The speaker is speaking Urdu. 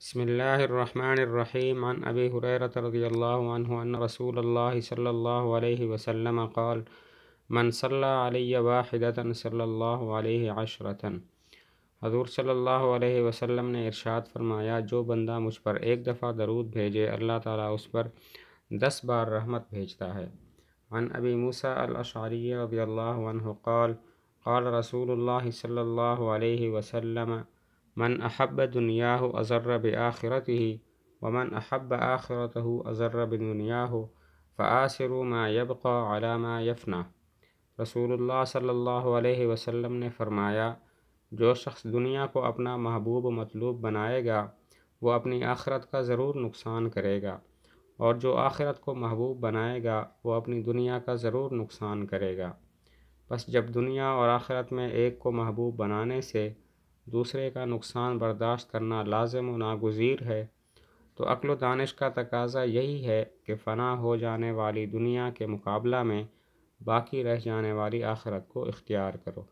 بسم اللہ الرحمن الرحیم عن ابی ہریرہ رضی اللہ عنہ ان رسول اللہ صلی اللہ علیہ وسلم قال من صلی علی واحدۃ صلی اللہ علیہ عشرۃ۔ حضور صلی اللہ علیہ وسلم نے ارشاد فرمایا، جو بندہ مجھ پر ایک دفعہ درود بھیجے اللہ تعالیٰ اس پر 10 بار رحمت بھیجتا ہے۔ عن ابی موسیٰ الاشعری رضی اللہ عنہ قال قال رسول اللہ صلی اللہ علیہ وسلم من احب دنیاہ اضر بآخرتہ ومن احب آخرتہ اضر بدنیاہ فآثروا ما یبقى علی ما یفنى۔ رسول اللہ صلی اللہ علیہ وسلم نے فرمایا، جو شخص دنیا کو اپنا محبوب و مطلوب بنائے گا وہ اپنی آخرت کا ضرور نقصان کرے گا، اور جو آخرت کو محبوب بنائے گا وہ اپنی دنیا کا ضرور نقصان کرے گا۔ بس جب دنیا اور آخرت میں ایک کو محبوب بنانے سے دوسرے کا نقصان برداشت کرنا لازم و ناگزیر ہے، تو عقل و دانش کا تقاضا یہی ہے کہ فنا ہو جانے والی دنیا کے مقابلہ میں باقی رہ جانے والی آخرت کو اختیار کرو۔